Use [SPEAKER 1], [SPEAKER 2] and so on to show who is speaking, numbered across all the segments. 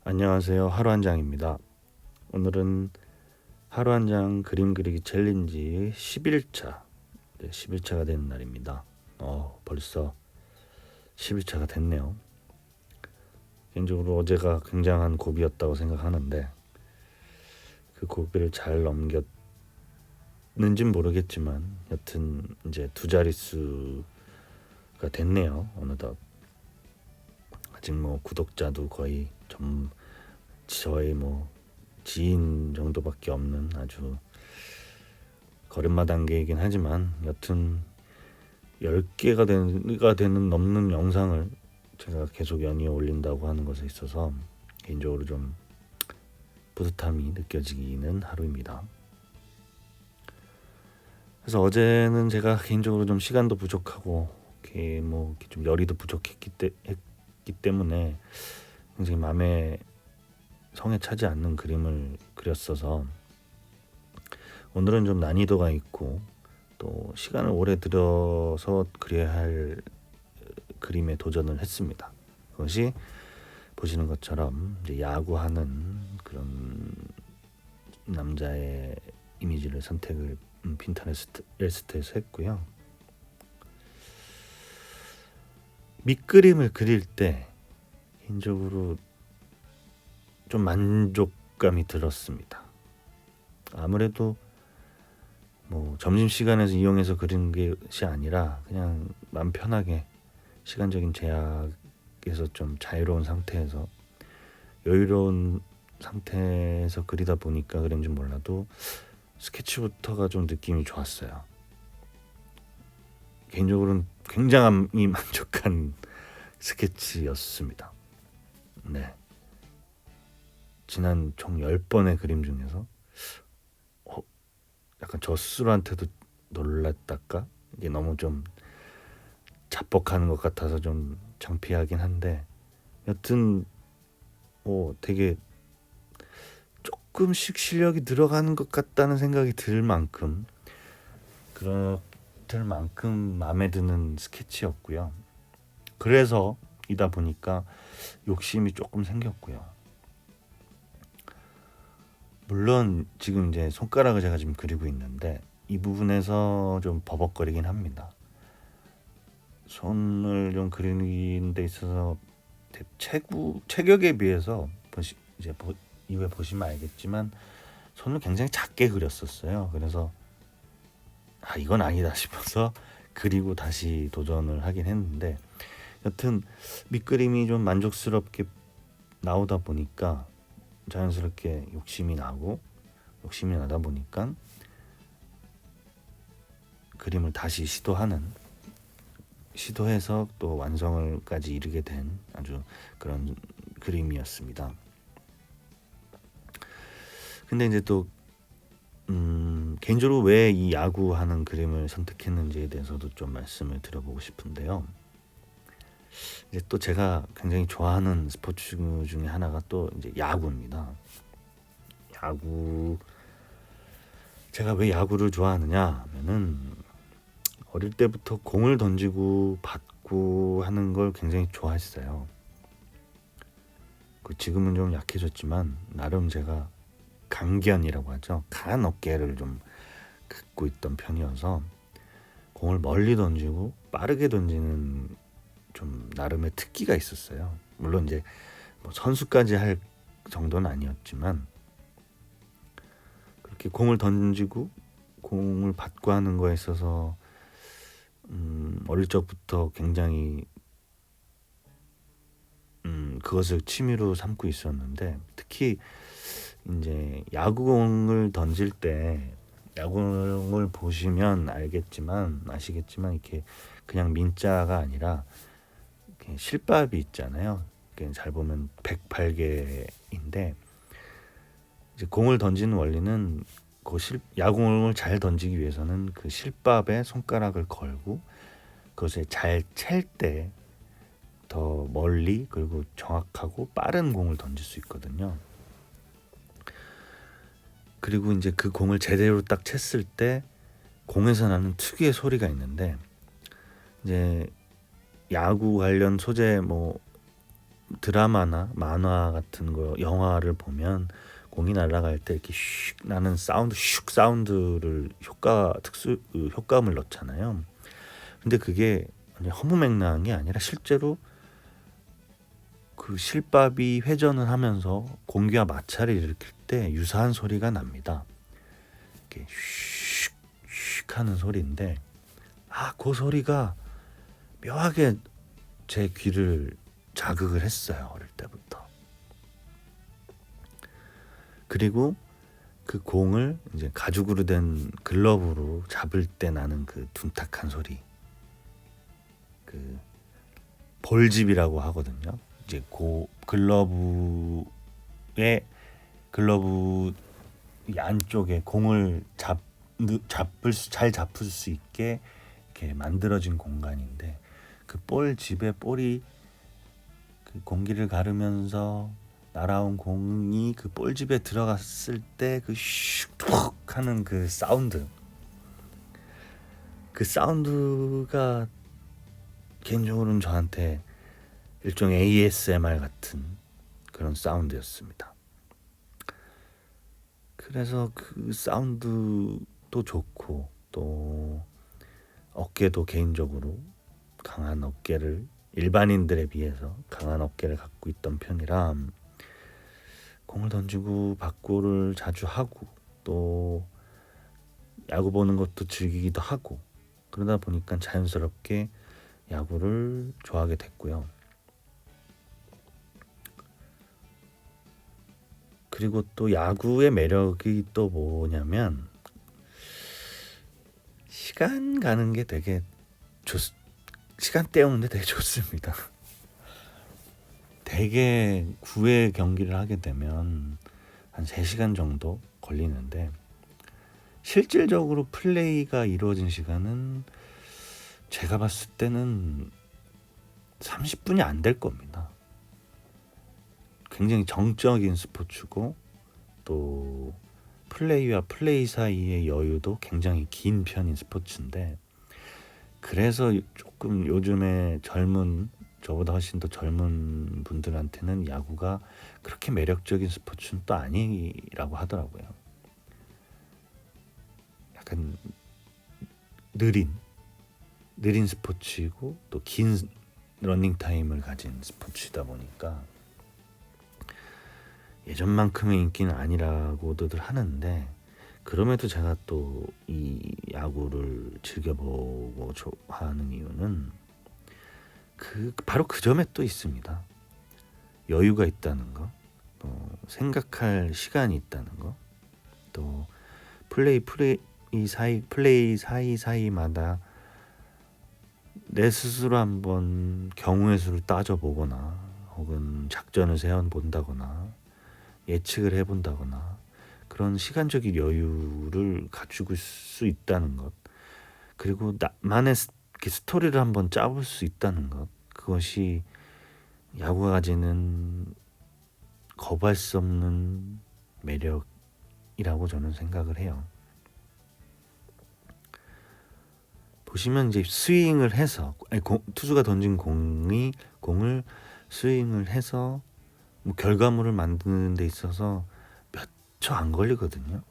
[SPEAKER 1] 안녕하세요. 하루 한 장입니다. 오늘은 하루 한 장 그림 그리기 챌린지 11차, 11차가 되는 날입니다. 벌써 11차가 됐네요. 개인적으로 어제가 굉장한 고비였다고 생각하는데 그 고비를 잘 넘겼는진 모르겠지만 여튼 이제 두 자릿수가 됐네요. 어느덧 아직 구독자도 거의 저의 지인 정도밖에 없는 아주 걸음마 단계이긴 하지만 여튼 10개가 되는 넘는 영상을 제가 계속 연이어 올린다고 하는 것에 있어서 개인적으로 좀 뿌듯함이 느껴지는 하루입니다. 그래서 어제는 제가 개인적으로 좀 시간도 부족하고 이렇게 좀 열의도 부족했기 때문에 굉장히 마음에 성에 차지 않는 그림을 그렸어서 오늘은 좀 난이도가 있고 또 시간을 오래 들여서 그려야 할 그림에 도전을 했습니다. 그것이 보시는 것처럼 이제 야구하는 그런 남자의 이미지를 선택을 핀터레스트에서 했고요. 밑그림을 그릴 때 개인적으로 좀 만족감이 들었습니다. 아무래도 점심시간에서 이용해서 그리는 것이 아니라 그냥 마음 편하게 시간적인 제약에서 좀 자유로운 상태에서 여유로운 상태에서 그리다 보니까 그런지 몰라도 스케치부터가 좀 느낌이 좋았어요. 개인적으로는 굉장히 만족한 스케치였습니다. 네. 지난 총 10번의 그림 중에서 약간 저 스스로한테도 놀랐달까? 이게 너무 좀 자뻑하는 것 같아서 좀 창피하긴 한데 여튼 되게 조금씩 실력이 들어가는 것 같다는 생각이 들 만큼 마음에 드는 스케치였고요. 그래서 이다 보니까 욕심이 조금 생겼고요. 물론 지금 이제 손가락을 제가 지금 그리고 있는데 이 부분에서 좀 버벅거리긴 합니다. 손을 좀 그리는 데 있어서 체격에 비해서 이후에 보시면 알겠지만 손을 굉장히 작게 그렸었어요. 그래서 이건 아니다 싶어서 그리고 다시 도전을 하긴 했는데 여튼 밑그림이 좀 만족스럽게 나오다 보니까 자연스럽게 욕심이 나다 보니까 그림을 다시 시도해서 또 완성을까지 이르게 된 아주 그런 그림이었습니다. 근데 이제 또 개인적으로 왜 이 야구하는 그림을 선택했는지에 대해서도 좀 말씀을 드려보고 싶은데요. 이제 또 제가 굉장히 좋아하는 스포츠 중에 하나가 또 이제 야구입니다. 제가 왜 야구를 좋아하느냐 하면은 어릴 때부터 공을 던지고 받고 하는 걸 굉장히 좋아했어요. 지금은 좀 약해졌지만 나름 제가 강견이라고 하죠. 강한 어깨를 좀 갖고 있던 편이어서 공을 멀리 던지고 빠르게 던지는 좀 나름의 특기가 있었어요. 물론 이제 선수까지 할 정도는 아니었지만 그렇게 공을 던지고 공을 받고 하는 거에 있어서 어릴 적부터 굉장히 그것을 취미로 삼고 있었는데 특히 이제 야구공을 던질 때 야구공을 보시면 아시겠지만 이렇게 그냥 민자가 아니라 이렇게 실밥이 있잖아요. 잘 보면 108개인데 이제 공을 던지는 원리는 야구공을 잘 던지기 위해서는 그 실밥에 손가락을 걸고 그것을 잘 찰 때 더 멀리 그리고 정확하고 빠른 공을 던질 수 있거든요. 그리고 이제 그 공을 제대로 딱 챘을 때 공에서 나는 특유의 소리가 있는데 이제 야구 관련 소재 드라마나 만화 같은 거 영화를 보면 공이 날아갈 때 이렇게 슉 나는 사운드 슉 사운드를 효과음을 넣잖아요. 근데 그게 그냥 허무맹랑한 게 아니라 실제로 그 실밥이 회전을 하면서 공기와 마찰을 일으킬 때 유사한 소리가 납니다. 이렇게 슉슉 하는 소리인데 그 소리가 묘하게 제 귀를 자극을 했어요. 어릴 때부터. 그리고 그 공을 이제 가죽으로 된 글러브로 잡을 때 나는 그 둔탁한 소리, 그 볼집이라고 하거든요. 이제 글러브 이 안쪽에 공을 잘 잡을 수 있게 이렇게 만들어진 공간인데 그 볼집에 볼이 그 공기를 가르면서 날아온 공이 그 볼집에 들어갔을 때 그 슉 하는 그 사운드가 개인적으로는 저한테 일종의 ASMR 같은 그런 사운드였습니다. 그래서 그 사운드도 좋고 또 어깨도 개인적으로 강한 어깨를 일반인들에 비해서 강한 어깨를 갖고 있던 편이라 공을 던지고 박구를 자주 하고 또 야구 보는 것도 즐기기도 하고 그러다 보니까 자연스럽게 야구를 좋아하게 됐고요. 그리고 또 야구의 매력이 또 뭐냐면 시간 가는 게 되게 시간 때우는데 되게 좋습니다. 대개 9회 경기를 하게 되면 한 3시간 정도 걸리는데 실질적으로 플레이가 이루어진 시간은 제가 봤을 때는 30분이 안 될 겁니다. 굉장히 정적인 스포츠고 또 플레이와 플레이 사이의 여유도 굉장히 긴 편인 스포츠인데 그래서 조금 요즘에 저보다 훨씬 더 젊은 분들한테는 야구가 그렇게 매력적인 스포츠는 또 아니라고 하더라고요. 약간 느린 스포츠이고 또 긴 러닝 타임을 가진 스포츠다 보니까 예전만큼의 인기는 아니라고들 하는데 그럼에도 제가 또 이 야구를 즐겨보고 좋아하는 이유는 바로 그 점에 또 있습니다. 여유가 있다는 거, 또 생각할 시간이 있다는 거, 또 플레이 사이마다 내 스스로 한번 경우의 수를 따져보거나 혹은 작전을 세워본다거나 예측을 해본다거나 그런 시간적인 여유를 갖추고 수 있다는 것, 그리고 나만의 스토리를 한번 짜볼 수 있다는 것, 그것이 야구가 가지는 거부할 수 없는 매력이라고 저는 생각을 해요. 보시면 이제 스윙을 해서 투수가 던진 공을 스윙을 해서 뭐 결과물을 만드는 데 있어서 몇 초 안 걸리거든요.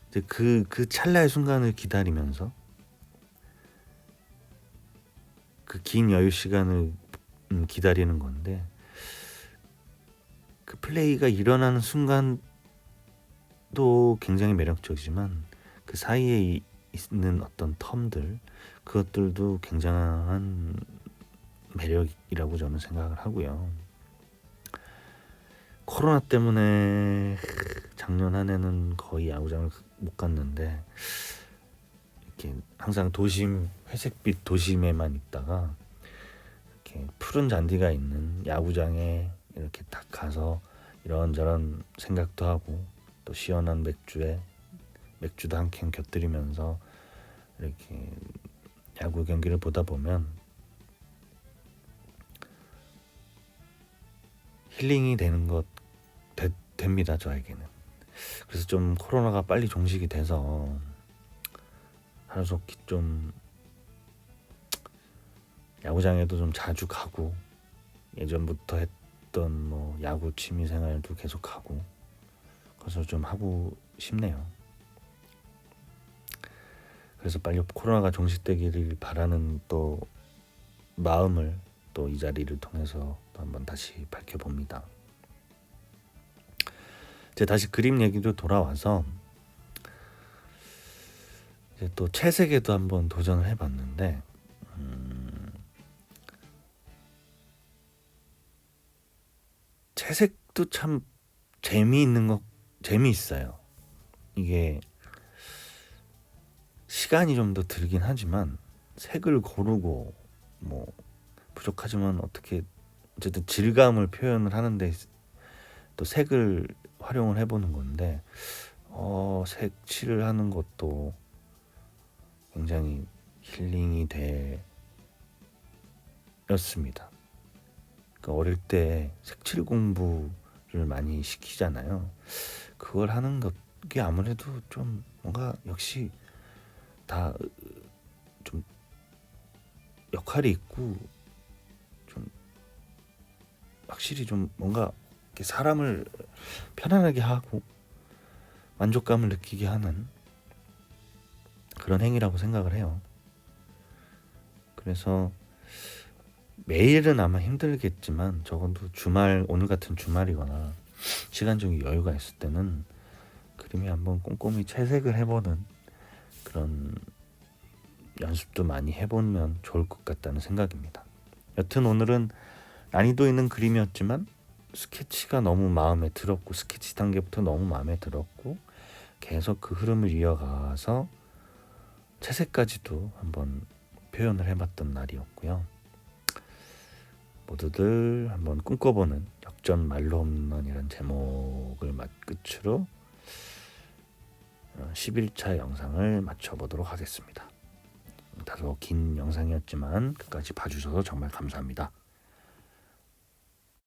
[SPEAKER 1] 이제 그 찰나의 순간을 기다리면서 그 긴 여유 시간을 기다리는 건데 그 플레이가 일어나는 순간도 굉장히 매력적이지만 그 사이에 있는 어떤 텀들 그것들도 굉장한 매력이라고 저는 생각을 하고요. 코로나 때문에 작년 한 해는 거의 야구장을 못 갔는데 이렇게 항상 회색빛 도심에만 있다가 이렇게 푸른 잔디가 있는 야구장에 이렇게 딱 가서 이런저런 생각도 하고 또 시원한 맥주도 한 캔 곁들이면서 이렇게 야구 경기를 보다 보면 힐링이 되는 것 됩니다, 저에게는. 그래서 좀 코로나가 빨리 종식이 돼서 하루속히 좀 야구장에도 좀 자주 가고 예전부터 했던 뭐 야구 취미 생활도 계속하고 그래서 좀 하고 싶네요. 그래서 빨리 코로나가 종식되기를 바라는 또 마음을 또 이 자리를 통해서 또 한번 다시 밝혀봅니다. 이제 다시 그림 얘기로 돌아와서 이제 또 채색에도 한번 도전을 해봤는데 채색도 참 재미있어요. 이게 시간이 좀 더 들긴 하지만 색을 고르고 뭐 부족하지만 어떻게 어쨌든 질감을 표현을 하는데 또 색을 활용을 해보는 건데 색칠을 하는 것도 굉장히 힐링이 되었습니다. 그러니까 어릴 때 색칠 공부를 많이 시키잖아요. 그걸 하는 게 아무래도 좀 뭔가 역시 다 좀 역할이 있고 좀 확실히 좀 뭔가 이렇게 사람을 편안하게 하고 만족감을 느끼게 하는 그런 행위라고 생각을 해요. 그래서 매일은 아마 힘들겠지만 적어도 오늘 같은 주말이거나 시간적인 여유가 있을 때는 그림에 한번 꼼꼼히 채색을 해보는 그런 연습도 많이 해보면 좋을 것 같다는 생각입니다. 여튼 오늘은 난이도 있는 그림이었지만 스케치가 너무 마음에 들었고 스케치 단계부터 너무 마음에 들었고 계속 그 흐름을 이어가서 채색까지도 한번 표현을 해봤던 날이었고요. 모두들 한번 꿈꿔보는 역전 말로 홈런이라는 제목을 끝으로 11차 영상을 마쳐보도록 하겠습니다. 다소 긴 영상이었지만 끝까지 봐주셔서 정말 감사합니다.